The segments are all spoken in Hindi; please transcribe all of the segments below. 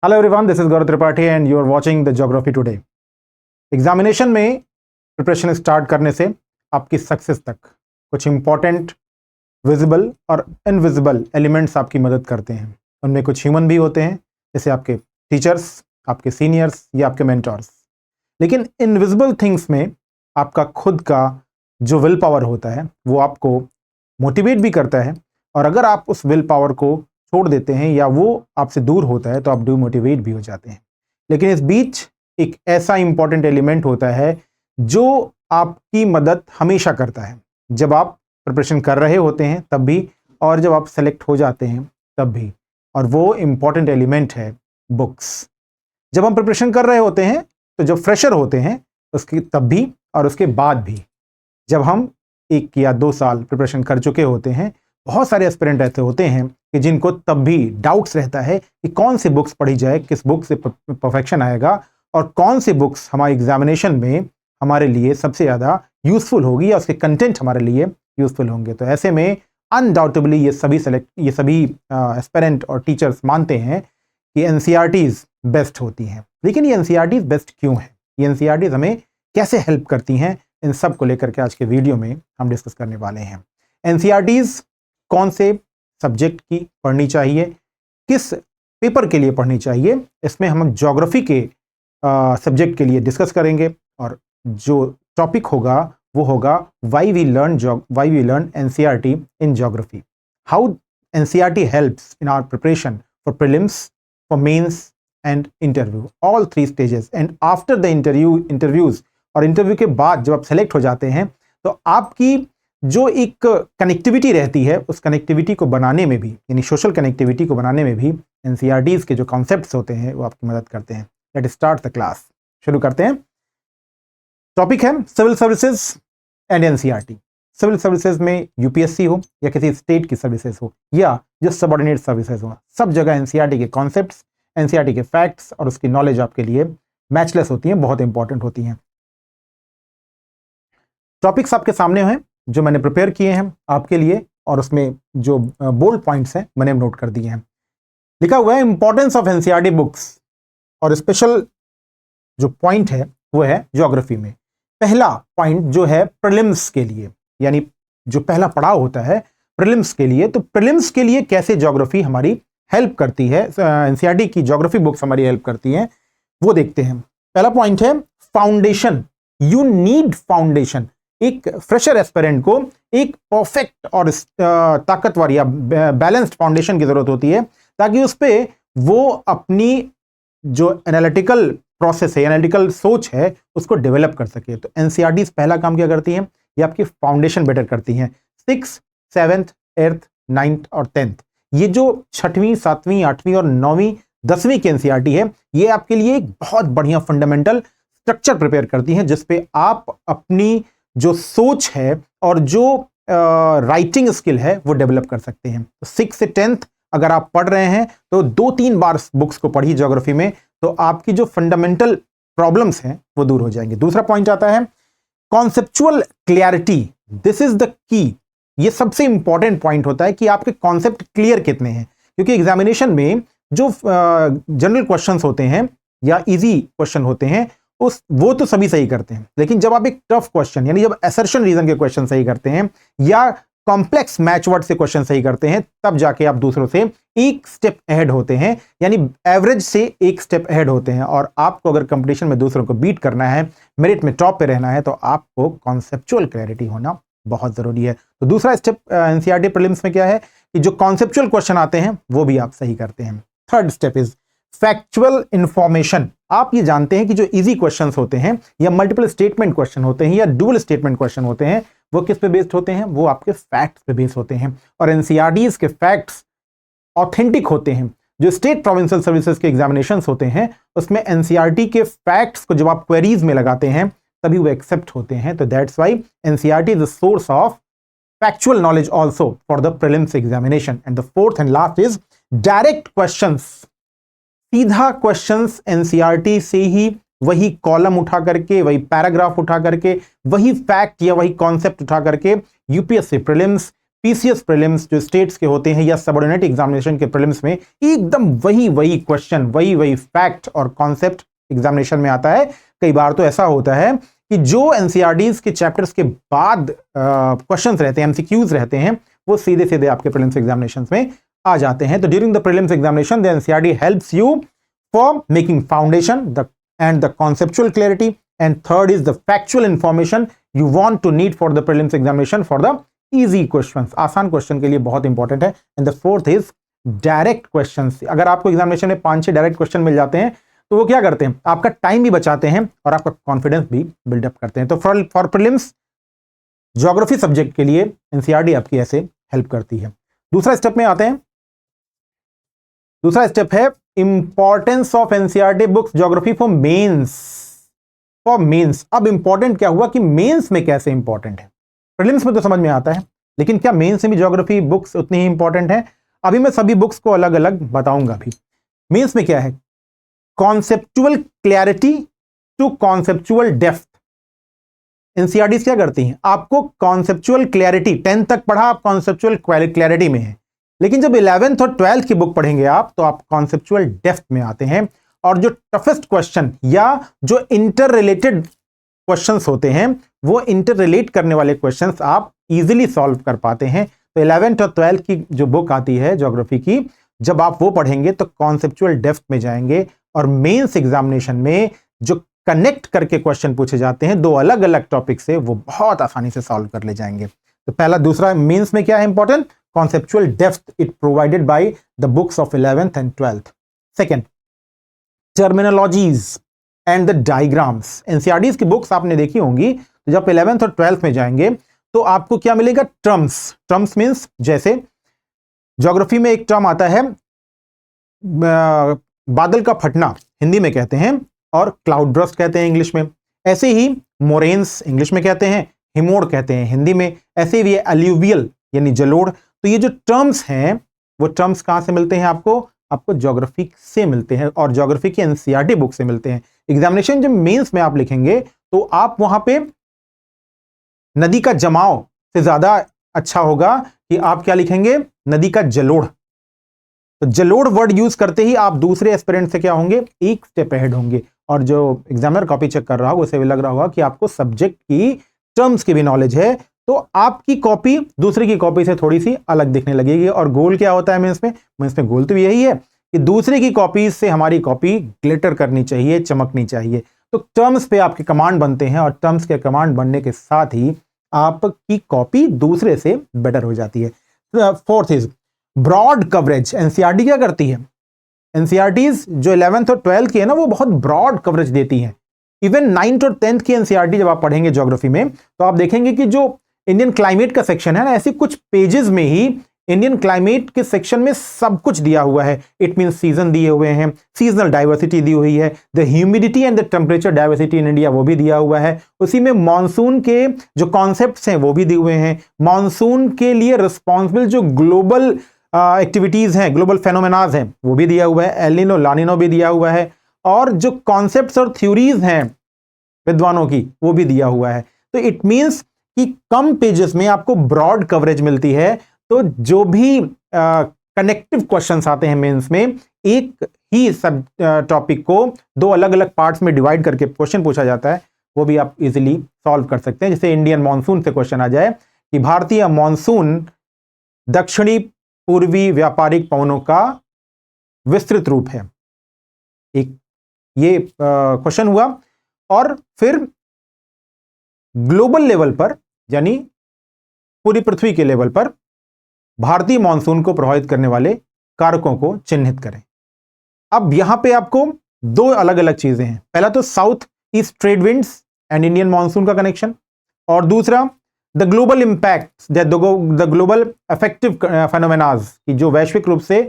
Hello everyone, this is Gaurav Tripathi and you are watching the geography today. Examination में प्रिपरेशन स्टार्ट करने से आपकी सक्सेस तक कुछ इंपॉर्टेंट विजिबल और इनविजिबल एलिमेंट्स आपकी मदद करते हैं। उनमें कुछ ह्यूमन भी होते हैं, जैसे आपके टीचर्स, आपके सीनियर्स या आपके मेंटर्स। लेकिन इनविजिबल थिंग्स में आपका खुद का जो विल पावर होता है वो आपको मोटिवेट भी करता है, और अगर आप उस विल पावर को छोड़ देते हैं या वो आपसे दूर होता है तो आप डिमोटिवेट भी हो जाते हैं। लेकिन इस बीच एक ऐसा इंपॉर्टेंट एलिमेंट होता है जो आपकी मदद हमेशा करता है, जब आप प्रिपरेशन कर रहे होते हैं तब भी, और जब आप सेलेक्ट हो जाते हैं तब भी। और वो इंपॉर्टेंट एलिमेंट है बुक्स। जब हम प्रिपरेशन कर रहे होते हैं तो जब फ्रेशर होते हैं उसके तब भी और उसके बाद भी, जब हम 1 या 2 साल प्रिपरेशन कर चुके होते हैं, बहुत सारे एस्पिरेंट ऐसे होते हैं कि जिनको तब भी डाउट्स रहता है कि कौन सी बुक्स पढ़ी जाए, किस बुक से परफेक्शन आएगा और कौन सी बुक्स हमारे एग्जामिनेशन में हमारे लिए सबसे ज़्यादा यूजफुल होगी या उसके कंटेंट हमारे लिए यूजफुल होंगे। तो ऐसे में अनडाउटेबली ये सभी एस्पिरेंट और टीचर्स मानते हैं कि एनसीईआरटीज बेस्ट होती हैं। लेकिन ये एनसीईआरटीज बेस्ट क्यों है, ये एनसीईआरटीज हमें कैसे हेल्प करती हैं, इन सब को लेकर के आज के वीडियो में हम डिस्कस करने वाले हैं। एनसीईआरटीज कौन से सब्जेक्ट की पढ़नी चाहिए, किस पेपर के लिए पढ़नी चाहिए, इसमें हम ज्योग्राफी के सब्जेक्ट के लिए डिस्कस करेंगे। और जो टॉपिक होगा वो होगा why we learn NCERT in geography, how NCERT helps in our preparation for prelims, for mains and interview, all 3 stages. And after the interviews और इंटरव्यू के बाद जब आप सेलेक्ट हो जाते हैं तो आपकी जो एक कनेक्टिविटी रहती है, उस कनेक्टिविटी को बनाने में भी, यानी सोशल कनेक्टिविटी को बनाने में भी एनसीईआरटीज के जो कॉन्सेप्ट्स होते हैं वो आपकी मदद करते हैं। Let's start the class. शुरू करते हैं। टॉपिक है civil services and NCERT. Civil services में यूपीएससी हो या किसी स्टेट की सर्विसेज हो या जो सबऑर्डिनेट सर्विसेज हो, सब जगह एनसीईआरटी के कॉन्सेप्ट्स, एनसीईआरटी के फैक्ट्स और उसकी नॉलेज आपके लिए मैचलेस होती हैं, बहुत इंपॉर्टेंट होती हैं। टॉपिक्स आपके सामने हैं जो मैंने प्रिपेयर किए हैं आपके लिए, और उसमें जो बोल्ड पॉइंट्स हैं मैंने नोट कर दिए हैं। लिखा हुआ है इंपॉर्टेंस ऑफ एनसीईआरटी बुक्स, और स्पेशल जो पॉइंट है वो है ज्योग्राफी में। पहला पॉइंट जो है प्रीलिम्स के लिए, यानी जो पहला पड़ाव होता है प्रीलिम्स के लिए, तो प्रीलिम्स के लिए कैसे ज्योग्राफी हमारी हेल्प करती है, एनसीईआरटी की ज्योग्राफी बुक्स हमारी हेल्प करती हैं, वो देखते हैं। पहला पॉइंट है फाउंडेशन। You need foundation. एक फ्रेशर एस्पिरेंट को एक परफेक्ट और ताकतवर या बैलेंस्ड फाउंडेशन की जरूरत होती है, ताकि उस पे वो अपनी जो एनालिटिकल प्रोसेस है, एनालिटिकल सोच है, उसको डेवलप कर सके। तो एनसीईआरटी पहला काम क्या करती हैं, ये आपकी फाउंडेशन बेटर करती हैं। 6th, 7th, 8th, 9th और 10th, ये जो 6वीं, 7वीं, 8वीं और 9वीं, 10वीं की एनसीईआरटी है, ये आपके लिए एक बहुत बढ़िया फंडामेंटल स्ट्रक्चर प्रिपेयर करती हैं, जिसपे आप अपनी जो सोच है और जो राइटिंग स्किल है वो डेवलप कर सकते हैं। तो 6 से 10th अगर आप पढ़ रहे हैं तो 2-3 बार बुक्स को पढ़िए ज्योग्राफी में, तो आपकी जो फंडामेंटल प्रॉब्लम्स हैं वो दूर हो जाएंगे। दूसरा पॉइंट आता है conceptual clarity. This is the key. ये सबसे इंपॉर्टेंट पॉइंट होता है कि आपके कॉन्सेप्ट क्लियर कितने हैं, क्योंकि एग्जामिनेशन में जो जनरल क्वेश्चंस होते हैं या इजी क्वेश्चन होते हैं वो तो सभी सही करते हैं, लेकिन जब आप एक टफ क्वेश्चन, यानी जब असर्शन रीजन के क्वेश्चन सही करते हैं या कॉम्प्लेक्स मैच वर्ड से क्वेश्चन सही करते हैं, तब जाके आप दूसरों से एक स्टेप अहेड होते हैं, यानी एवरेज से एक स्टेप अहेड होते हैं। और आपको अगर कंपटीशन में दूसरों को बीट करना है, मेरिट में टॉप पे रहना है, तो आपको कॉन्सेप्चुअल क्लैरिटी होना बहुत जरूरी है। तो दूसरा स्टेप एनसीईआरटी प्रीलिम्स में क्या है कि जो कॉन्सेप्चुअल क्वेश्चन आते हैं वो भी आप सही करते हैं। Third step is factual information. आप ये जानते हैं कि जो इजी क्वेश्चंस होते हैं या मल्टीपल स्टेटमेंट क्वेश्चन होते हैं या डुअल स्टेटमेंट क्वेश्चन होते हैं, वो किस पे बेस्ड होते हैं, वो आपके फैक्ट्स पे बेस्ड होते हैं। और एनसीईआरटीज के फैक्ट्स ऑथेंटिक होते हैं। जो स्टेट प्रोविंशियल सर्विसेज के एग्जामिनेशंस होते हैं उसमें एनसीईआरटी के फैक्ट्स को जब आप क्वेरीज में लगाते हैं तभी वो एक्सेप्ट होते हैं। तो that's why NCERT is the source of factual knowledge also for the prelims examination. And the fourth and last is direct questions. सीधा क्वेश्चंस एनसीईआरटी से ही, वही कॉलम उठा करके, वही पैराग्राफ उठा करके, वही फैक्ट या वही कॉन्सेप्ट उठा करके यूपीएससी प्रीलिम्स, पीसीएस प्रीलिम्स जो स्टेट्स के होते हैं या सबऑर्डिनेट एग्जामिनेशन के प्रीलिम्स में एकदम वही क्वेश्चन, वही फैक्ट और कॉन्सेप्ट एग्जामिनेशन में आता है। कई बार तो ऐसा होता है कि जो एनसीईआरटीज के चैप्टर्स के बाद क्वेश्चंस रहते हैं, एमसीक्यूज रहते हैं, वो सीधे सीधे आपके प्रीलिम्स एग्जामिनेशंस में आ जाते हैं। तो during the prelims examination the NCERT helps you for making foundation and the conceptual clarity, and third is the factual information you want to need for the prelims examination for the easy questions, आसान क्वेश्चन के लिए बहुत इंपॉर्टेंट है। and the fourth is direct questions। अगर आपको एग्जामिनेशन में 5-6 डायरेक्ट क्वेश्चन मिल जाते हैं तो वो क्या करते हैं, आपका टाइम भी बचाते हैं और आपका कॉन्फिडेंस भी बिल्डअप करते हैं। तो फॉर प्रीलिम्स ज्योग्राफी सब्जेक्ट के लिए एनसीईआरटी आपकी ऐसे हेल्प करती है। दूसरा स्टेप में आते हैं। दूसरा स्टेप है importance of NCERT books geography for mains. For mains अब इंपॉर्टेंट क्या हुआ कि मेंस में कैसे इंपॉर्टेंट है। प्रीलिम्स में तो समझ में आता है, लेकिन क्या मेंस में भी ज्योग्राफी बुक्स उतनी ही इंपॉर्टेंट है? अभी मैं सभी बुक्स को अलग अलग बताऊंगा। अभी मेंस में क्या है, conceptual clarity to conceptual depth. NCERT क्या करती हैं, आपको कॉन्सेप्चुअल क्लैरिटी 10th तक पढ़ा, आप कॉन्सेप्चुअल क्लैरिटी में है, लेकिन जब 11th और 12th की बुक पढ़ेंगे आप तो आप कॉन्सेप्चुअल डेप्थ में आते हैं। और जो टफेस्ट क्वेश्चन या जो इंटर रिलेटेड क्वेश्चंस होते हैं, वो इंटर रिलेट करने वाले क्वेश्चंस आप इजीली सॉल्व कर पाते हैं। तो 11th और 12th की जो बुक आती है ज्योग्राफी की, जब आप वो पढ़ेंगे तो कॉन्सेप्चुअल डेप्थ में जाएंगे और मेंस एग्जामिनेशन में जो कनेक्ट करके क्वेश्चन पूछे जाते हैं दो अलग अलग टॉपिक से, वो बहुत आसानी से सॉल्व कर ले जाएंगे। तो पहला, दूसरा मेंस में क्या है important, conceptual depth it provided by the books of 11th and 12th. Second, terminologies and the diagrams. NCERT's की बुक्स आपने देखी होंगी, तो जब 11th और 12th में जाएंगे तो आपको क्या मिलेगा, टर्म्स मींस जैसे ज्योग्राफी में एक टर्म आता है बादल का फटना, हिंदी में कहते हैं, और क्लाउड ब्रस्ट कहते हैं इंग्लिश में। ऐसे ही मोरेन्स इंग्लिश में कहते हैं, हिमोड कहते हैं हिंदी में। ऐसे भी अलूवियल यानी जलोढ़। तो ये जो टर्म्स हैं वो टर्म्स कहां से मिलते हैं, आपको ज्योग्राफी से मिलते हैं और ज्योग्राफी की एनसीईआरटी बुक से मिलते हैं। एग्जामिनेशन जब मेंस में आप लिखेंगे तो आप वहां पे नदी का जमाव से ज्यादा अच्छा होगा कि आप क्या लिखेंगे, नदी का जलोढ़। तो जलोढ़ वर्ड यूज करते ही आप दूसरे एस्पिरेंट से क्या होंगे, एक स्टेप अहेड होंगे। और जो एग्जामिनर कॉपी चेक कर रहा होगा उसे भी लग रहा होगा कि आपको सब्जेक्ट की टर्म्स की भी नॉलेज है, तो आपकी कॉपी दूसरे की कॉपी से थोड़ी सी अलग दिखने लगेगी। और गोल क्या होता है मेंस में गोल तो यही है कि दूसरे की कॉपी से हमारी कॉपी ग्लिटर करनी चाहिए, चमकनी चाहिए। तो टर्म्स पे आपके कमांड बनते हैं और टर्म्स के कमांड बनने के साथ ही आपकी कॉपी दूसरे से बेटर हो जाती है। Fourth is broad coverage. NCERT क्या करती है, एनसीईआरटीज जो 11th और 12th की है ना, वो बहुत ब्रॉड कवरेज देती हैं। इवन 9th और 10th की एनसीईआरटी जब आप पढ़ेंगे ज्योग्राफी में तो आप देखेंगे कि जो इंडियन क्लाइमेट का सेक्शन है ना, ऐसे कुछ पेजेस में ही इंडियन क्लाइमेट के सेक्शन में सब कुछ दिया हुआ है। इट मींस सीजन दिए हुए हैं, सीजनल डाइवर्सिटी दी हुई है, the humidity and the temperature diversity in India वो भी दिया हुआ है। उसी में मॉनसून के जो कॉन्सेप्ट्स हैं वो भी दिए हुए हैं। मॉनसून के लिए रिस्पॉन्सिबल जो ग्लोबल एक्टिविटीज हैं, ग्लोबल फेनोमेनाज हैं, वो भी दिया हुआ है। एलिनो लानिनो भी दिया हुआ है और जो कॉन्सेप्ट्स और थ्योरीज हैं विद्वानों की वो भी दिया हुआ है। तो इट मींस कि कम पेजेस में आपको ब्रॉड कवरेज मिलती है। तो जो भी कनेक्टिव क्वेश्चंस आते हैं मेंस में, एक ही सब टॉपिक को दो अलग अलग पार्ट्स में डिवाइड करके क्वेश्चन पूछा जाता है, वो भी आप इजीली सॉल्व कर सकते हैं। जैसे इंडियन मॉनसून से क्वेश्चन आ जाए कि भारतीय मॉनसून दक्षिणी पूर्वी व्यापारिक पवनों का विस्तृत रूप है, एक ये क्वेश्चन हुआ। और फिर ग्लोबल लेवल पर यानी पूरी पृथ्वी के लेवल पर भारतीय मॉनसून को प्रभावित करने वाले कारकों को चिन्हित करें। अब यहां पे आपको दो अलग अलग चीजें हैं। पहला तो south east trade winds and Indian monsoon का कनेक्शन, और दूसरा the global impact, the global affective phenomenas की जो वैश्विक रूप से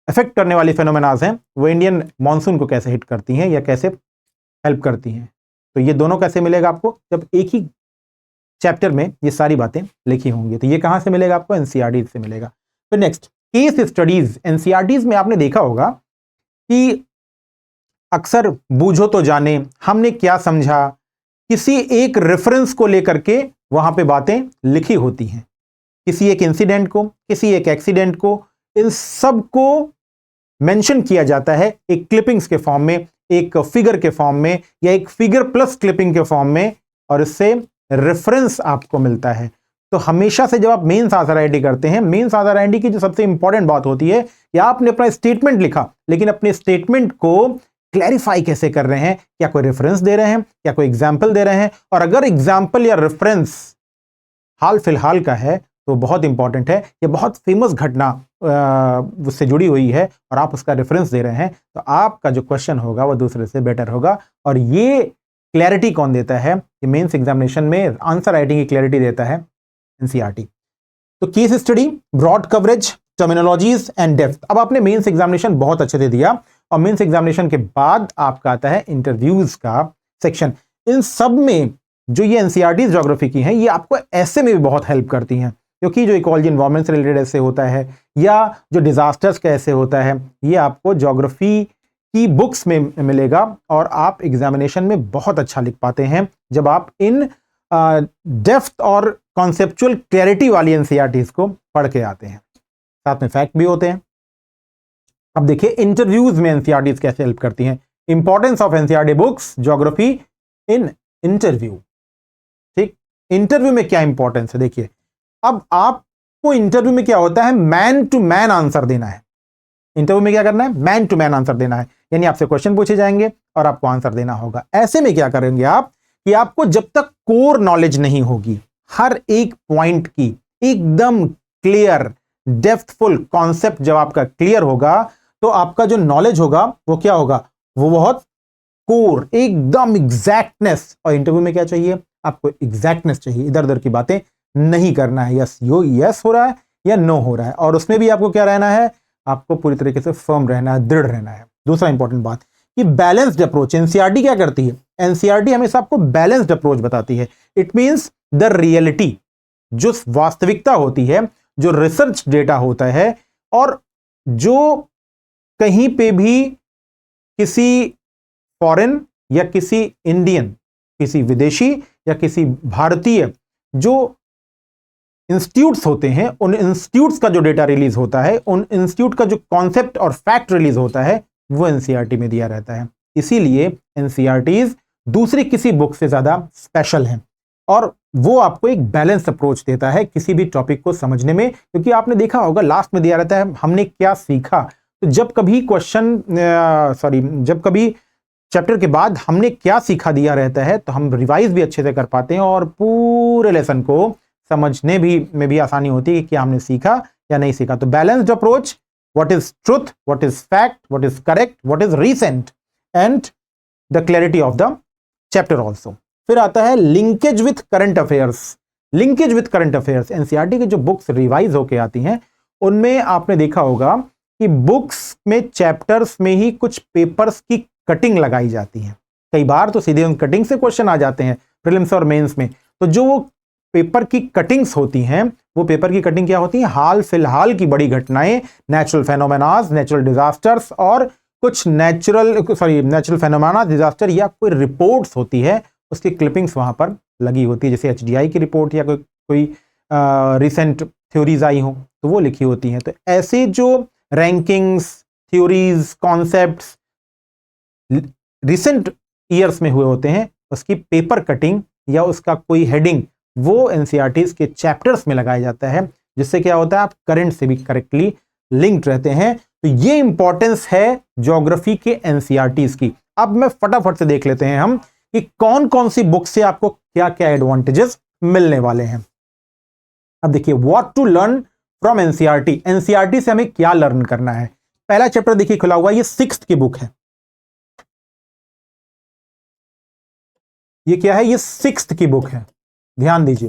अफेक्ट करने वाली फेनोमेनाज हैं वो इंडियन मॉनसून को कैसे हिट करती हैं या कैसे हेल्प करती हैं। तो ये दोनों कैसे मिलेगा आपको, जब एक ही चैप्टर में ये सारी बातें लिखी होंगी। तो ये कहां से मिलेगा आपको, एनसीईआरटी से मिलेगा। फिर नेक्स्ट, केस स्टडीज। एनसीईआरटीज में आपने देखा होगा कि अक्सर बूझो तो जाने, हमने क्या समझा, किसी एक रेफरेंस को लेकर के वहां पे बातें लिखी होती हैं। किसी एक इंसिडेंट को, किसी एक एक्सीडेंट को, इन सब को मेंशन किया जाता है एक क्लिपिंग्स के फॉर्म में, एक फिगर के फॉर्म में, या एक फिगर प्लस क्लिपिंग के फॉर्म में, और इससे रेफरेंस आपको मिलता है। तो हमेशा से जब आप मेंस आंसर राइटिंग करते हैं, मेंस आंसर राइटिंग की जो सबसे इंपॉर्टेंट बात होती है कि आपने अपना स्टेटमेंट लिखा, लेकिन अपने स्टेटमेंट को क्लैरिफाई कैसे कर रहे हैं, क्या कोई रेफरेंस दे रहे हैं, क्या कोई एग्जाम्पल दे रहे हैं, और अगर एग्जाम्पल या रेफरेंस हाल फिलहाल का है तो बहुत इंपॉर्टेंट है, ये बहुत फेमस घटना उससे जुड़ी हुई है और आप उसका रेफरेंस दे रहे हैं, तो आपका जो क्वेश्चन होगा वो दूसरे से बेटर होगा। और ये क्लैरिटी कौन देता है? ये मेंस एग्जामिनेशन में आंसर राइटिंग की क्लैरिटी देता है एनसीईआरटी। तो case study, broad coverage, terminologies and depth. अब आपने मेंस एग्जामिनेशन बहुत अच्छे से दिया और मेंस एग्जामिनेशन के बाद आपका आता है इंटरव्यूज का सेक्शन। इन सब में जो ये एनसीईआरटी ज्योग्राफी की हैं, ये आपको ऐसे में भी बहुत हेल्प करती हैं, क्योंकि जो इकोलॉजी एनवायरनमेंट से रिलेटेड ऐसे होता है या जो डिजास्टर्स का ऐसे होता है, ये आपको ज्योग्राफी की बुक्स में मिलेगा और आप एग्जामिनेशन में बहुत अच्छा लिख पाते हैं जब आप इन डेप्थ और कॉन्सेप्चुअल क्लैरिटी वाली एनसीईआरटीज को पढ़ के आते हैं। साथ में फैक्ट भी होते हैं। अब देखिए इंटरव्यूज में एनसीईआरटीज कैसे हेल्प करती हैं। Importance of NCERT books geography in interview. ठीक, इंटरव्यू में क्या इंपॉर्टेंस है? देखिए, अब आपको इंटरव्यू में क्या होता है, मैन टू मैन आंसर देना है। इंटरव्यू में क्या करना है? मैन टू मैन आंसर देना है, यानी आपसे क्वेश्चन पूछे जाएंगे और आपको आंसर देना होगा। ऐसे में क्या करेंगे आप कि आपको जब तक कोर नॉलेज नहीं होगी, हर एक पॉइंट की एकदम क्लियर डेप्थफुल कॉन्सेप्ट जब आपका क्लियर होगा, तो आपका जो नॉलेज होगा वो क्या होगा? वो बहुत कोर, एकदम एग्जैक्टनेस। और इंटरव्यू में क्या चाहिए? आपको एग्जैक्टनेस चाहिए, इधर उधर की बातें नहीं करना है। यस यस हो रहा है या नो हो रहा है, और उसमें भी आपको क्या रहना है? आपको पूरी तरीके से फर्म रहना है, दृढ़ रहना है। दूसरा इंपॉर्टेंट बात कि बैलेंस्ड अप्रोच। एनसीईआरटी क्या करती है? एनसीईआरटी हमेशा आपको बैलेंस्ड अप्रोच बताती है। इट मींस द रियलिटी, जो वास्तविकता होती है, जो रिसर्च डेटा होता है, और जो कहीं पे भी किसी फॉरेन या किसी इंडियन, किसी विदेशी या किसी भारतीय जो इंस्टीट्यूट्स होते हैं, उन इंस्टीट्यूट्स का जो डेटा रिलीज होता है, उन इंस्टीट्यूट का जो कॉन्सेप्ट और फैक्ट रिलीज होता है, वो एनसीईआरटी में दिया रहता है। इसीलिए एनसीईआरटीज दूसरी किसी बुक से ज्यादा स्पेशल हैं और वो आपको एक बैलेंस अप्रोच देता है किसी भी टॉपिक को समझने में। क्योंकि आपने देखा होगा लास्ट में दिया रहता है हमने क्या सीखा। तो जब कभी जब कभी चैप्टर के बाद हमने क्या सीखा दिया रहता है, तो हम रिवाइज भी अच्छे से कर पाते हैं और पूरे लेसन को समझने में भी आसानी होती है कि क्या हमने सीखा या नहीं सीखा। तो balanced approach, what is truth, what is fact, what is correct, what is recent, and the clarity of the chapter also. फिर आता है linkage with current affairs. Linkage with current affairs, NCERT की जो बुक्स रिवाइज होके आती हैं, उनमें आपने देखा होगा कि बुक्स में चैप्टर्स में ही कुछ पेपर्स की कटिंग लगाई जाती है। कई बार तो सीधे उन कटिंग से क्वेश्चन आ जाते हैं प्रीलिम्स और मेंस में। तो जो वो पेपर की कटिंग्स होती हैं, वो पेपर की कटिंग क्या होती है? हाल फिलहाल की बड़ी घटनाएं, नेचुरल फेनोमेनाज, नेचुरल डिजास्टर्स और कुछ नेचुरल फेनोमेना, डिजास्टर या कोई रिपोर्ट्स होती है, उसकी क्लिपिंग्स वहां पर लगी होती है। जैसे एचडीआई की रिपोर्ट या कोई रिसेंट थ्योरीज आई हो तो वो लिखी होती हैं। तो ऐसे जो rankings, theories, concepts recent years में हुए होते हैं, उसकी पेपर कटिंग या उसका कोई हेडिंग वो एनसीईआरटीज के चैप्टर्स में लगाया जाता है, जिससे क्या होता है आप करंट से भी करेक्टली लिंक्ड रहते हैं। तो ये इंपॉर्टेंस है ज्योग्राफी के एनसीईआरटीज की। अब मैं फटाफट से देख लेते हैं हम कि कौन कौन सी बुक से आपको क्या क्या एडवांटेजेस मिलने वाले हैं। अब देखिए, what to learn from NCERT. NCERT से हमें क्या लर्न करना है? पहला चैप्टर देखिए खुला हुआ है, ये 6th की बुक है। ये क्या है? ये 6th की बुक है, ध्यान दीजिए।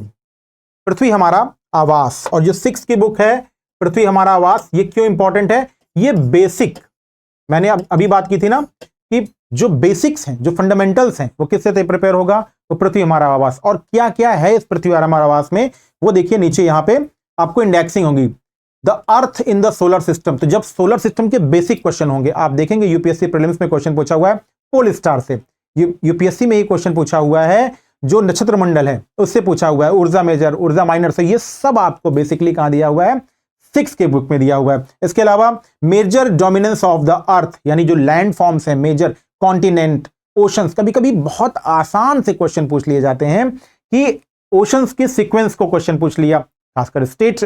पृथ्वी हमारा आवास, और जो 6th की बुक है पृथ्वी हमारा आवास, ये क्यों इंपॉर्टेंट है? ये बेसिक, मैंने अभी बात की थी ना कि जो बेसिक्स हैं, जो फंडामेंटल्स हैं, वो किससे प्रिपेयर होगा? तो पृथ्वी हमारा आवास। और क्या क्या है इस पृथ्वी हमारा आवास में, वो देखिए नीचे यहां पे आपको इंडेक्सिंग होगी। The earth in the solar system. तो जब सोलर सिस्टम के बेसिक क्वेश्चन होंगे, आप देखेंगे यूपीएससी प्रीलिम्स में क्वेश्चन पूछा हुआ है पोल स्टार से, यूपीएससी में ये क्वेश्चन पूछा हुआ है जो नक्षत्र मंडल है उससे पूछा हुआ है, ऊर्जा मेजर, ऊर्जा माइनर से, ये सब आपको बेसिकली कहां दिया हुआ है, 6 के बुक में दिया हुआ है। इसके अलावा major dominance of the earth, यानी जो लैंड फॉर्म्स हैं, मेजर कॉन्टिनेंट, ओशंस, कभी कभी बहुत आसान से क्वेश्चन पूछ लिए जाते हैं कि ओशंस के सीक्वेंस को क्वेश्चन पूछ लिया, खासकर स्टेट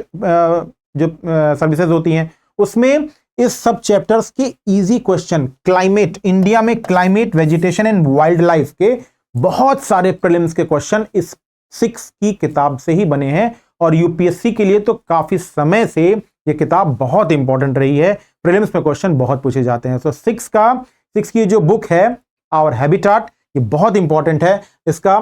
जो सर्विसेज होती हैं उसमें इस सब चैप्टर्स के इजी क्वेश्चन, क्लाइमेट, इंडिया में climate, vegetation and wild life के बहुत सारे प्रीलिम्स के क्वेश्चन इस 6 की किताब से ही बने हैं और यूपीएससी के लिए तो काफी समय से ये किताब बहुत इंपॉर्टेंट रही है, प्रीलिम्स में क्वेश्चन बहुत पूछे जाते हैं। तो 6 की जो बुक है आवर हैबिटाट, ये बहुत इंपॉर्टेंट है। इसका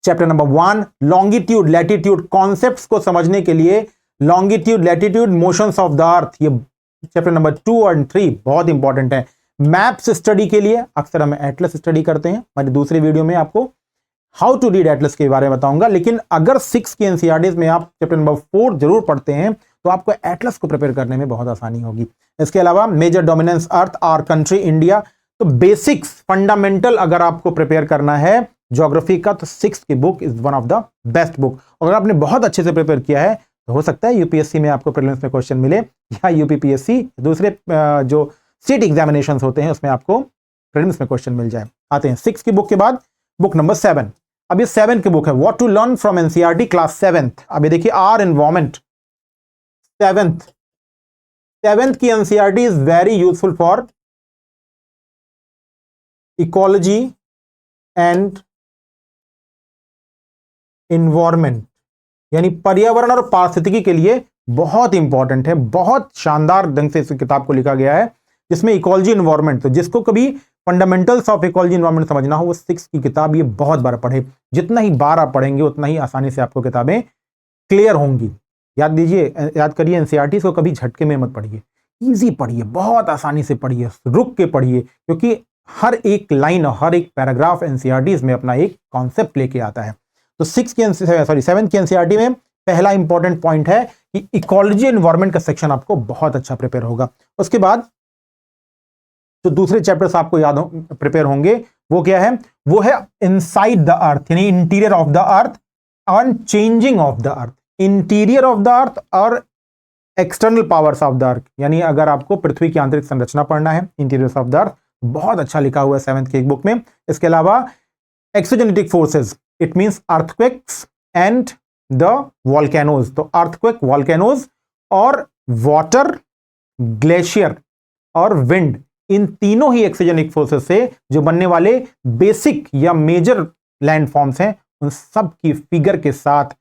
chapter number 1 longitude latitude, concepts को समझने के लिए longitude latitude motions of the अर्थ, ये चैप्टर नंबर 2 और 3 बहुत इंपॉर्टेंट है। मैप्स स्टडी के लिए अक्सर हम एटलस स्टडी करते हैं, मैंने दूसरे वीडियो में आपको हाउ टू रीड एटलस के बारे में बताऊंगा, लेकिन अगर 6 के एनसीईआरटीज में आप चैप्टर नंबर 4 जरूर पढ़ते हैं तो आपको एटलस को प्रिपेयर करने में बहुत आसानी होगी। इसके अलावा major dominance earth, our country India, तो बेसिक्स फंडामेंटल अगर आपको प्रिपेयर करना है ज्योग्राफी का तो 6 की book is one of the best book. अगर आपने बहुत अच्छे से प्रिपेयर किया है तो हो सकता है यूपीएससी में आपको प्रीलिम्स में क्वेश्चन मिले या यूपीपीएससी दूसरे जो स्टेट एग्जामिनेशंस होते हैं उसमें आपको प्रीलिम्स में क्वेश्चन मिल जाए। आते हैं 6 की बुक के बाद बुक नंबर 7। अब ये 7 की बुक है what to learn from NCERT class 7th। अब ये देखिए आर एनवायरमेंट 7th की NCERT is very useful for ecology and environment, यानी पर्यावरण और पारिस्थितिकी के लिए बहुत इंपॉर्टेंट है। बहुत शानदार ढंग से इस किताब को लिखा गया है जिसमें इकोलॉजी इन्वायरमेंट, तो जिसको कभी फंडामेंटल्स ऑफ इकोलॉजी इन्वायरमेंट समझना हो वो 6 की किताब ये बहुत बार पढ़े। जितना ही बार आप पढ़ेंगे उतना ही आसानी से आपको किताबें क्लियर होंगी। याद दीजिए, याद करिए, एनसीईआरटी को कभी झटके में मत पढ़िए, ईजी पढ़िए, बहुत आसानी से पढ़िए, रुक के पढ़िए, क्योंकि हर एक लाइन और हर एक पैराग्राफ एनसीईआरटी में अपना एक कॉन्सेप्ट लेके आता है। तो 7 की एनसीईआरटी में पहला इंपॉर्टेंट पॉइंट है कि इकोलॉजी एनवायरमेंट का सेक्शन आपको बहुत अच्छा प्रिपेयर होगा। उसके बाद जो दूसरे चैप्टर्स आपको याद प्रिपेयर होंगे वो क्या है, वो है इनसाइड द अर्थ, यानी इंटीरियर ऑफ द अर्थ और changing of the earth. Interior of the earth और external powers of the earth, यानी अगर आपको पृथ्वी की आंतरिक संरचना पढ़ना है, इंटीरियर ऑफ द अर्थ, बहुत अच्छा लिखा हुआ है 7th की बुक में। इसके अलावा exogenetic forces, it means earthquakes and the volcanoes, तो अर्थक्वेक, वॉल्केनोज और वाटर, ग्लेशियर और विंड, इन तीनों ही एक्सोजेनिक फोर्सेस से जो बनने वाले बेसिक या मेजर लैंड फॉर्म्स हैं उन सब की फिगर के साथ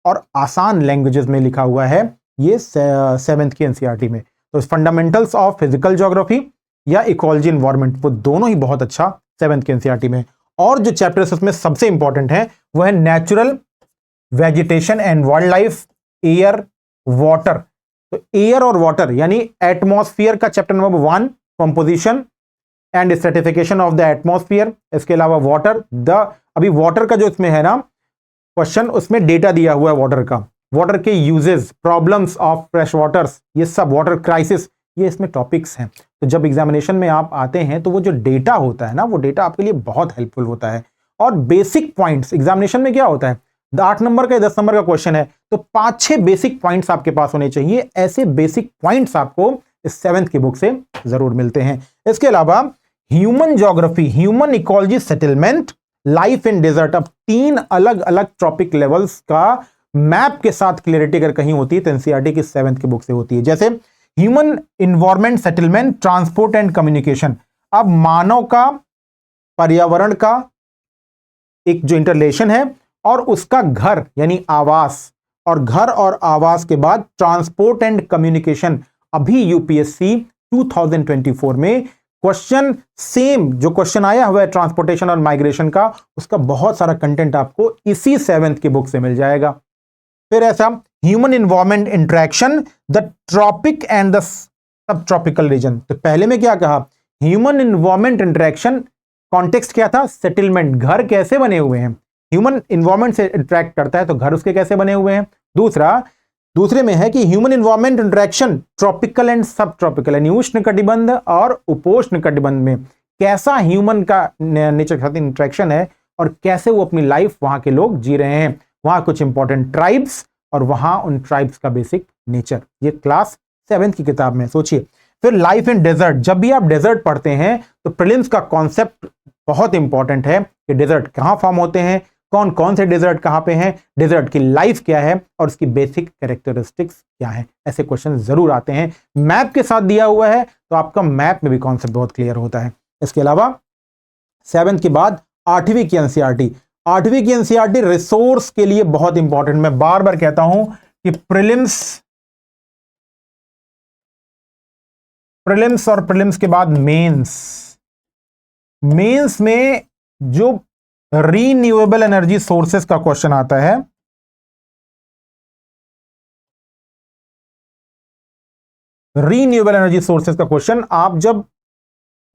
और आसान लैंग्वेजेस में लिखा हुआ है ये 7th की एनसीईआरटी में। तो फंडामेंटल्स ऑफ फिजिकल ज्योग्राफी या इकोलॉजी एनवायरमेंट, वो दोनों ही बहुत अच्छा 7th की एनसीईआरटी में। और जो चैप्टर्स उसमें सबसे इंपॉर्टेंट है वो है natural, vegetation and wild life, air, water. तो एयर और वाटर यानी एटमॉस्फेयर का chapter number 1 composition and stratification of the atmosphere. इसके अलावा वाटर, अभी वाटर का जो इसमें है ना क्वेश्चन, उसमें डेटा दिया हुआ है वाटर का, वाटर के uses, problems of fresh waters, ये सब, वाटर क्राइसिस, ये इसमें टॉपिक्स हैं। तो जब एग्जामिनेशन में आप आते हैं तो वो जो डेटा होता है ना, वो डेटा आपके लिए बहुत हेल्पफुल होता है। और बेसिक पॉइंट्स एग्जामिनेशन में क्या होता है, 8 नंबर का 10 नंबर का क्वेश्चन है तो 5-6 बेसिक पॉइंट्स आपके पास होने चाहिए। ऐसे बेसिक पॉइंट्स आपको इस 7th की बुक से जरूर मिलते हैं। इसके अलावा human geography, human ecology, settlement, life in desert, अब 3 अलग अलग ट्रॉपिक लेवल्स का मैप के साथ क्लियरिटी अगर कहीं होती है तो एनसीईआरटी की 7th की बुक से होती है। जैसे human environment, settlement, transport and communication. अब मानव का, पर्यावरण का एक जो इंटरलेशन है और उसका घर यानी आवास, और घर और आवास के बाद ट्रांसपोर्ट एंड कम्युनिकेशन। अभी यूपीएससी 2024 में क्वेश्चन सेम जो क्वेश्चन आया हुआ है ट्रांसपोर्टेशन और माइग्रेशन का, उसका बहुत सारा कंटेंट आपको इसी 7th की बुक से मिल जाएगा। फिर ऐसा human environment interaction, the tropic and the subtropical region. तो पहले में क्या कहा, ह्यूमन इन्वायरमेंट इंटरेक्शन, कॉन्टेक्स्ट क्या था, सेटलमेंट, घर कैसे बने हुए हैं, ह्यूमन इन्वायरमेंट से इंटरेक्ट करता है तो घर उसके कैसे बने हुए हैं। दूसरे में है कि human environment interaction tropical and सब ट्रॉपिकल, यानी उष्ण कटिबंध और उपोष्ण कटिबंध में कैसा ह्यूमन का नेचर के साथ इंटरेक्शन है और कैसे वो अपनी लाइफ वहां के लोग जी रहे हैं, वहां कुछ इंपॉर्टेंट ट्राइब्स और वहां उन ट्राइब्स का बेसिक नेचर। ये क्लास 7th की किताब में सोचिए। फिर लाइफ इन डेजर्ट, जब भी आप डेजर्ट पढ़ते हैं तो प्रीलिम्स का कॉन्सेप्ट बहुत इंपॉर्टेंट है कि डेजर्ट कहां फॉर्म होते हैं, कौन कौन से डेजर्ट कहां पे हैं, डेजर्ट की लाइफ क्या है और उसकी बेसिक कैरेक्टरिस्टिक्स क्या है। ऐसे क्वेश्चन जरूर आते हैं, मैप के साथ दिया हुआ है तो आपका मैप में भी कॉन्सेप्ट बहुत क्लियर होता है। इसके अलावा 7th के बाद 8वीं की एनसीईआरटी, 8वीं की एनसीईआरटी रिसोर्स के लिए बहुत इंपॉर्टेंट। मैं बार बार कहता हूं कि प्रीलिम्स और प्रीलिम्स के बाद मेंस में जो रीन्यूएबल एनर्जी सोर्सेस का क्वेश्चन आता है, रीन्यूएबल एनर्जी सोर्सेस का क्वेश्चन आप जब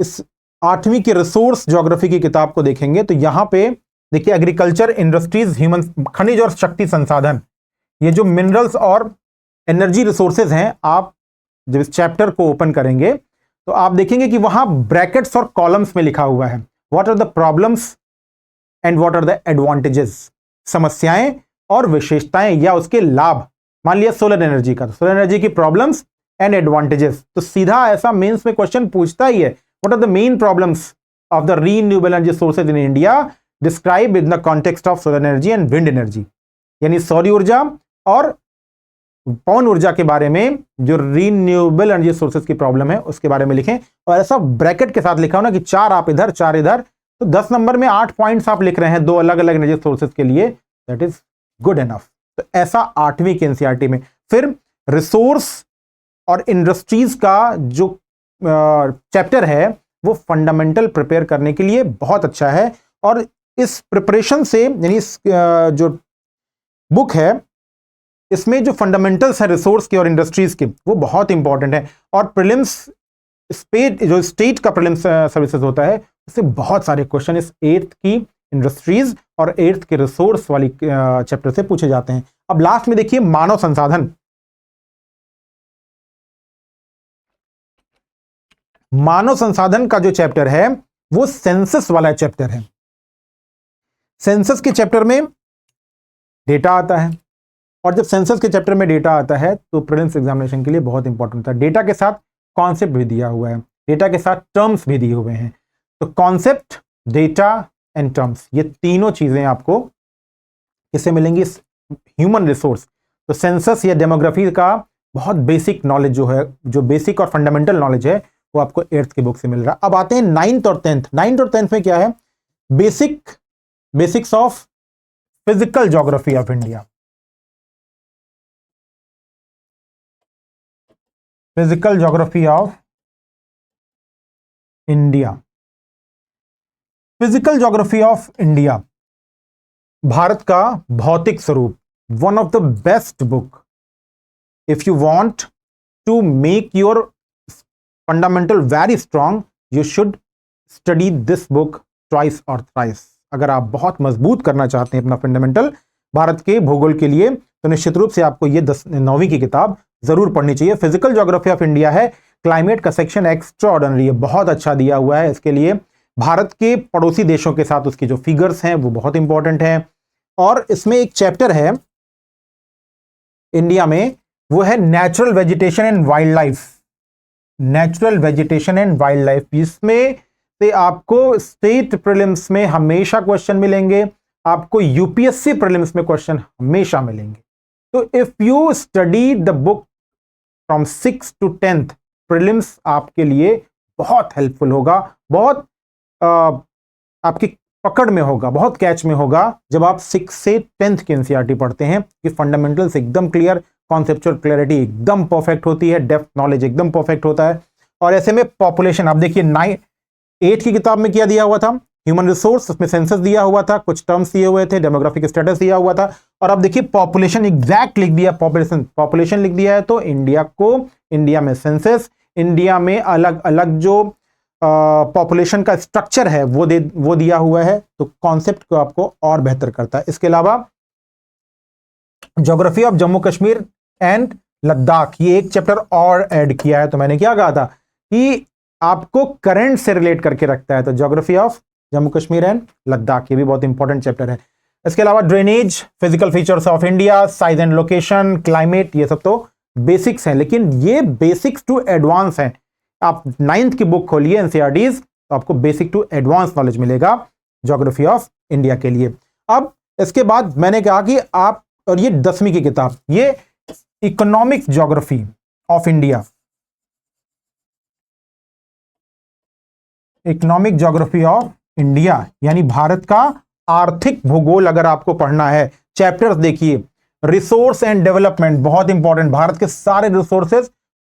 इस 8वीं की रिसोर्स ज्योग्राफी की किताब को देखेंगे तो यहां पे देखिए एग्रीकल्चर, इंडस्ट्रीज, ह्यूमन, खनिज और शक्ति संसाधन, ये जो मिनरल्स और एनर्जी रिसोर्सेज हैं, आप जब इस चैप्टर को ओपन करेंगे तो आप देखेंगे कि वहां ब्रैकेट्स और कॉलम्स में लिखा हुआ है what are the problems and what are the advantages, समस्याएं और विशेषताएं या उसके लाभ। मान लिया सोलर एनर्जी का, तो सोलर एनर्जी की प्रॉब्लम्स एंड एडवांटेजेस, तो सीधा ऐसा मेंस में क्वेश्चन पूछता ही है what are the main problems of the renewable energy sources in India describe in the context of solar energy and wind energy, यानी सौर ऊर्जा और पवन ऊर्जा के बारे में जो रीन्यूएबल एनर्जी सोर्सेज की प्रॉब्लम है उसके बारे में लिखें। और ऐसा ब्रैकेट के साथ लिखा हो ना कि 4 आप इधर 4 इधर, तो 10 नंबर में 8 पॉइंट्स आप लिख रहे हैं 2 अलग अलग एनर्जी सोर्सेज के लिए, दैट इज गुड एनफ। तो ऐसा 8वीं की एनसीईआरटी में। फिर रिसोर्स और इंडस्ट्रीज का जो चैप्टर है वो फंडामेंटल प्रिपेयर करने के लिए बहुत अच्छा है, और इस प्रिपरेशन से यानी इस जो बुक है इसमें जो फंडामेंटल्स है रिसोर्स के और इंडस्ट्रीज के वो बहुत इंपॉर्टेंट है। और प्रीलिम्स जो स्टेट का प्रीलिम्स सर्विसेज होता है उससे बहुत सारे क्वेश्चन इस 8th की इंडस्ट्रीज और 8th के रिसोर्स वाली चैप्टर से पूछे जाते हैं। अब लास्ट में देखिए मानव संसाधन। मानव संसाधन का जो चैप्टर है वो सेंसस वाला चैप्टर है। सेंसस के चैप्टर में डेटा आता है, और जब सेंसस के चैप्टर में डेटा आता है तो प्रीलिम्स एग्जामिनेशन के लिए बहुत इंपॉर्टेंट होता है। डेटा के साथ कॉन्सेप्ट भी दिया हुआ है, डेटा के साथ टर्म्स भी दिए हुए हैं। तो कॉन्सेप्ट, डेटा एंड टर्म्स, ये तीनों चीजें आपको किससे मिलेंगी? Human resource. तो सेंसस या डेमोग्राफी का बहुत बेसिक नॉलेज जो है, जो बेसिक और फंडामेंटल नॉलेज है, वो आपको 8th की बुक से मिल रहा है। अब आते हैं 9th और 10th। 9th और 10th में क्या है? Basics of physical geography of India. Physical geography of India. Physical geography of India, भारत का भौतिक स्वरूप, one of the best book if you want to make your fundamental very strong, you should study this book twice और थ्राइस। अगर आप बहुत मजबूत करना चाहते हैं अपना फंडामेंटल भारत के भूगोल के लिए, तो निश्चित रूप से आपको ये 9वीं की किताब जरूर पढ़नी चाहिए। फिजिकल ज्योग्राफी ऑफ इंडिया है, क्लाइमेट का सेक्शन एक्स्ट्रा ऑर्डिनरी है, बहुत अच्छा दिया हुआ है। इसके लिए भारत के पड़ोसी देशों के साथ उसकी जो फिगर्स हैं वो बहुत इंपॉर्टेंट हैं। और इसमें एक चैप्टर है इंडिया में, वो है natural vegetation and wild life. Natural vegetation and wild life, इसमें से आपको स्टेट प्रीलिम्स में हमेशा क्वेश्चन मिलेंगे, आपको यूपीएससी प्रीलिम्स में क्वेश्चन हमेशा मिलेंगे। तो if you study the book from 6th to 10th, prelims आपके लिए बहुत हेल्पफुल होगा, बहुत आपकी पकड़ में होगा, बहुत कैच में होगा जब आप 6 से 10th की एनसीईआरटी पढ़ते हैं कि फंडामेंटल्स एकदम क्लियर, कॉन्सेप्चुअल क्लैरिटी एकदम परफेक्ट होती है, डेप्थ नॉलेज एकदम परफेक्ट होता है। और ऐसे में पॉपुलेशन, आप देखिए 8 की किताब में क्या दिया हुआ था? ह्यूमन रिसोर्स, उसमें सेंसस दिया हुआ था, कुछ टर्म्स दिए हुए थे, डेमोग्राफिक स्टेटस दिया हुआ था, और अब देखिए पॉपुलेशन एग्जैक्ट लिख दिया, पॉपुलेशन लिख दिया है। तो इंडिया में सेंसस, इंडिया में अलग अलग जो पॉपुलेशन का स्ट्रक्चर है वो दिया हुआ है, तो कॉन्सेप्ट को आपको और बेहतर करता है। इसके अलावा geography of Jammu Kashmir and Ladakh, ये एक चैप्टर और ऐड किया है। तो मैंने क्या कहा था कि आपको करंट से रिलेट करके रखता है। तो geography of Jammu Kashmir and Ladakh, ये भी बहुत इंपॉर्टेंट चैप्टर है। इसके अलावा drainage, physical features of India, size and location, climate, ये सब तो बेसिक्स हैं, लेकिन ये बेसिक्स टू एडवांस हैं। आप 9th की बुक खोलिए एनसीईआरटीज, तो आपको बेसिक टू एडवांस नॉलेज मिलेगा ज्योग्राफी ऑफ इंडिया के लिए। अब इसके बाद मैंने कहा कि आप, और ये 10वीं की किताब, ये economic geography of India, economic geography of India यानी भारत का आर्थिक भूगोल अगर आपको पढ़ना है, चैप्टर्स देखिए। रिसोर्स एंड डेवलपमेंट बहुत इंपॉर्टेंट, भारत के सारे रिसोर्सेज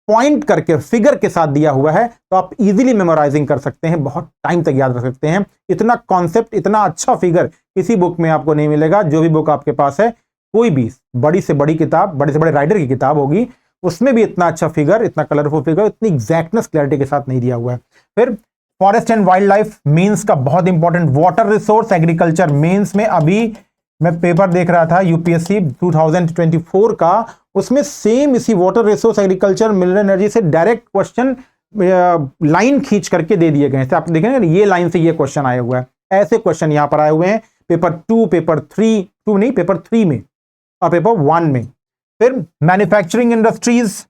पॉइंट करके फिगर के साथ दिया हुआ है, तो आप इजीली मेमोराइजिंग कर सकते हैं, बहुत टाइम तक याद रख सकते हैं। इतना कॉन्सेप्ट, इतना अच्छा फिगर किसी बुक में आपको नहीं मिलेगा। जो भी बुक आपके पास है, कोई भी बड़ी से बड़ी किताब, बड़े से बड़े राइटर की किताब होगी, उसमें भी इतना अच्छा फिगर, इतना कलरफुल फिगर, इतनी एग्जैक्टनेस, क्लैरिटी के साथ नहीं दिया हुआ है। फिर forest and wildlife mains का बहुत important, water resource agriculture mains में, अभी मैं पेपर देख रहा था यूपीएससी 2024 का, उसमें सेम इसी water resource agriculture mineral energy से डायरेक्ट क्वेश्चन लाइन खींच करके दे दिए गए थे। आप देखेंगे ये लाइन से ये क्वेश्चन आया हुआ है, ऐसे क्वेश्चन यहां पर आए हुए हैं पेपर 2, पेपर 3, 2 नहीं, पेपर 3 में और पेपर 1 में। फिर मैन्युफैक्चरिंग इंडस्ट्रीज,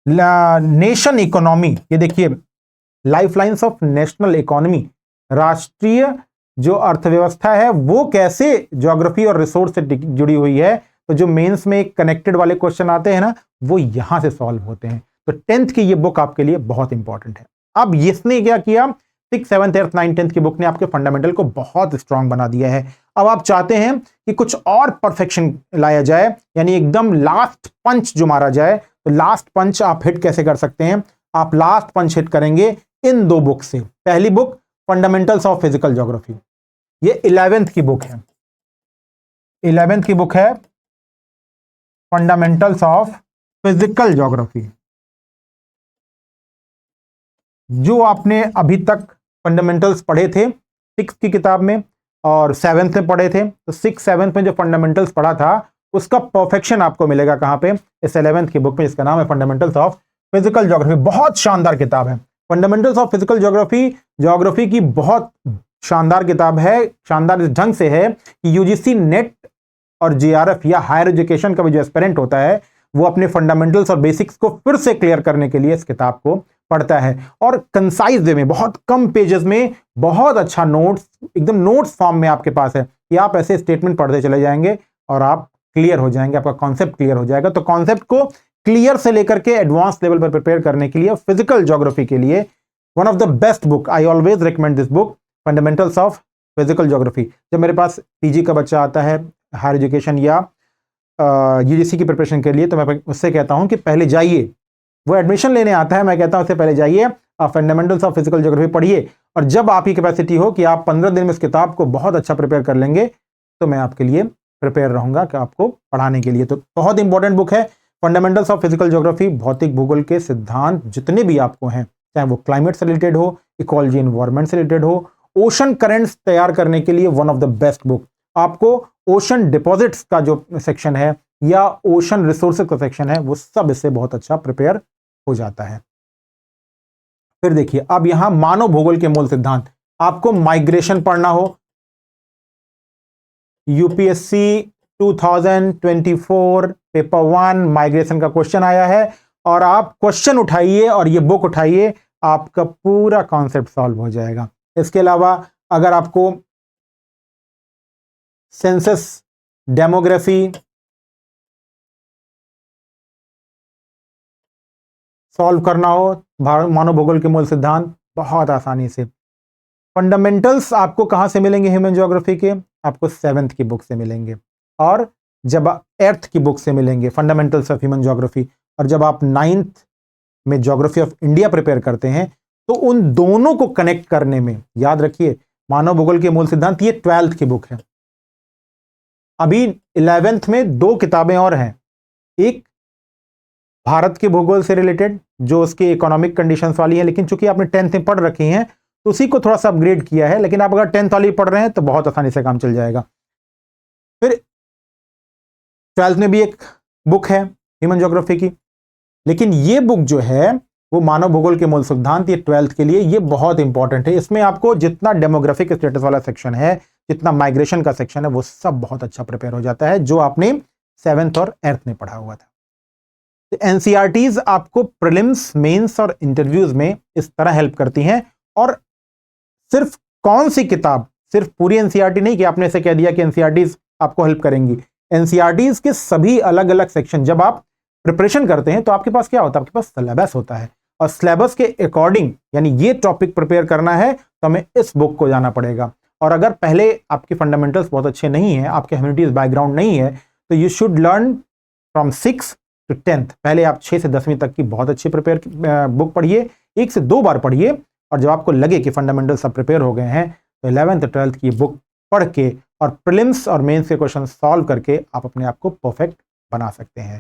नेशन इकोनॉमी, ये देखिए लाइफलाइंस ऑफ नेशनल इकोनॉमी, राष्ट्रीय जो अर्थव्यवस्था है वो कैसे ज्योग्राफी और रिसोर्स से जुड़ी हुई है। तो जो मेंस में कनेक्टेड वाले क्वेश्चन आते हैं ना, वो यहां से सॉल्व होते हैं। तो 10th की ये बुक आपके लिए बहुत इंपॉर्टेंट है। अब इसने क्या किया, 6th, 7th, 8th, 9th, 10th की बुक ने आपके फंडामेंटल को बहुत स्ट्रांग बना दिया है। अब आप चाहते हैं कि कुछ और परफेक्शन लाया जाए, यानी एकदम लास्ट पंच जो मारा जाए, तो लास्ट पंच आप हिट कैसे कर सकते हैं? आप लास्ट पंच हिट करेंगे इन 2 बुक से। पहली book fundamentals of physical geography, ये 11th की बुक है, 11th की बुक है फंडामेंटल्स ऑफ फिजिकल ज्योग्राफी। जो आपने अभी तक फंडामेंटल्स पढ़े थे 6th की किताब में और 7th में पढ़े थे, तो 6, 7th में जो फंडामेंटल्स पढ़ा था उसका परफेक्शन आपको मिलेगा कहां पे? इस 11th की बुक में, जिसका नाम है फंडामेंटल्स ऑफ फिजिकल ज्योग्राफी। बहुत शानदार किताब है fundamentals of physical geography. Geography की बहुत शानदार किताब है, शानदार इस ढंग से है कि यूजीसी नेट और जेआरएफ या हायर एजुकेशन का भी जो एस्पिरेंट होता है, वो अपने फंडामेंटल्स और बेसिक्स को फिर से क्लियर करने के लिए इस किताब को पढ़ता है, और कंसाइज वे में, बहुत कम पेजेस में, बहुत अच्छा नोट्स, एकदम नोट्स फॉर्म में आपके पास है कि आप ऐसे स्टेटमेंट पढ़ते चले जाएंगे और आप क्लियर हो जाएंगे, आपका कॉन्सेप्ट क्लियर हो जाएगा। तो कॉन्सेप्ट को क्लियर से लेकर के एडवांस लेवल पर प्रिपेयर करने के लिए, फिजिकल ज्योग्राफी के लिए one of the best book, I always recommend this book, fundamentals of physical geography. जब मेरे पास पीजी का बच्चा आता है हायर एजुकेशन या यूजीसी की प्रिपरेशन के लिए, तो मैं उससे कहता हूं कि पहले जाइए, वो एडमिशन लेने आता है, मैं कहता हूं उससे पहले जाइए, आप फंडामेंटल्स ऑफ फिजिकल ज्योग्राफी पढ़िए, और जब आपकी कैपेसिटी हो कि आप 15 दिन में इस किताब को बहुत अच्छा प्रिपेयर कर लेंगे, तो मैं आपके लिए प्रिपेयर रहूंगा कि आपको पढ़ाने के लिए। तो बहुत इंपॉर्टेंट बुक है फंडामेंटल्स ऑफ फिजिकल ज्योग्राफी। भौतिक भूगोल के सिद्धांत जितने भी आपको हैं, चाहे वो क्लाइमेट से रिलेटेड हो, इकोलॉजी एनवायरनमेंट से रिलेटेड हो, ओशन करेंट्स तैयार करने के लिए one of the best book. आपको ओशन डिपॉजिट्स का जो सेक्शन है या ओशन रिसोर्सेज का सेक्शन है, वो सब इससे बहुत अच्छा प्रिपेयर हो जाता है। फिर देखिए, अब यहां मानव भूगोल के मूल सिद्धांत, आपको माइग्रेशन पढ़ना हो, यूपीएससी 2024 पेपर 1 माइग्रेशन का क्वेश्चन आया है, और आप क्वेश्चन उठाइए और ये बुक उठाइए, आपका पूरा कॉन्सेप्ट सॉल्व हो जाएगा। इसके अलावा अगर आपको सेंसस, डेमोग्राफी सॉल्व करना हो, मानव भूगोल के मूल सिद्धांत बहुत आसानी से। फंडामेंटल्स आपको कहां से मिलेंगे ह्यूमन ज्योग्राफी के? आपको 7th की बुक से मिलेंगे, और जब 8th की बुक से मिलेंगे फंडामेंटल्स ऑफ ह्यूमन ज्योग्राफी, और जब आप 9th में ज्योग्राफी ऑफ इंडिया प्रिपेयर करते हैं, तो उन दोनों को कनेक्ट करने में, याद रखिए मानव भूगोल के मूल सिद्धांत ये 12th की बुक है। अभी 11th में 2 किताबें और हैं, एक भारत के भूगोल से रिलेटेड जो उसके इकोनॉमिक कंडीशंस वाली है, लेकिन चूंकि आपने 10th में पढ़ रखी हैं तो उसी को थोड़ा सा अपग्रेड किया है, लेकिन आप अगर 10th वाली पढ़ रहे हैं तो बहुत आसानी से काम चल जाएगा। फिर 12th में भी एक बुक है ह्यूमन ज्योग्राफी की, लेकिन ये बुक जो है वो मानव भूगोल के मूल सिद्धांत, ये 12th के लिए ये बहुत इंपॉर्टेंट है। इसमें आपको जितना डेमोग्राफिक स्टेटस वाला सेक्शन है, जितना माइग्रेशन का सेक्शन है, वो सब बहुत अच्छा प्रिपेयर हो जाता है, जो आपने 7th और 8th में पढ़ा हुआ था। तो एनसीईआरटीज आपको प्रीलिम्स, मेंस और इंटरव्यूज में इस तरह हेल्प करती हैं। और सिर्फ कौन सी किताब, सिर्फ पूरी एनसीईआरटी नहीं कि आपने ऐसे कह दिया कि एनसीईआरटीज आपको हेल्प करेंगी। एनसीईआरटीज के सभी अलग अलग सेक्शन, जब आप प्रिपरेशन करते हैं तो आपके पास क्या होता है, आपके पास सिलेबस होता है, और सिलेबस के अकॉर्डिंग, यानी ये टॉपिक प्रिपेयर करना है तो हमें इस बुक को जाना पड़ेगा। और अगर पहले आपके फंडामेंटल्स बहुत अच्छे नहीं है, आपके ह्यूमैनिटीज बैकग्राउंड नहीं है, तो you should learn from 6 to 10th। पहले आप 6 से 10वीं तक की बहुत अच्छी प्रिपेयर बुक पढ़िए, 1 से 2 बार पढ़िए, और जब आपको लगे कि फंडामेंटल सब प्रिपेयर हो गए हैं तो 11th 12th की बुक पढ़ के और प्रीलिम्स और मेंस के क्वेश्चन सॉल्व करके आप अपने आप को परफेक्ट बना सकते हैं।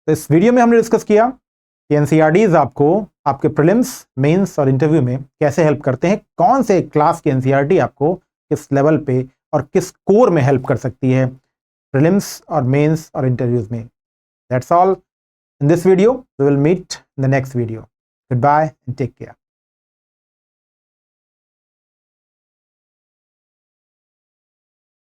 तो इस वीडियो में हमने डिस्कस किया कि एनसीईआरटीज आपको आपके प्रीलिम्स, मेंस और इंटरव्यू में कैसे हेल्प करते हैं, कौन से क्लास की एनसीईआरटी आपको किस लेवल पे और किस कोर में हेल्प कर सकती है प्रीलिम्स और मेंस और इंटरव्यूज में। That's all in this video. We will meet in the next video. Goodbye and take care.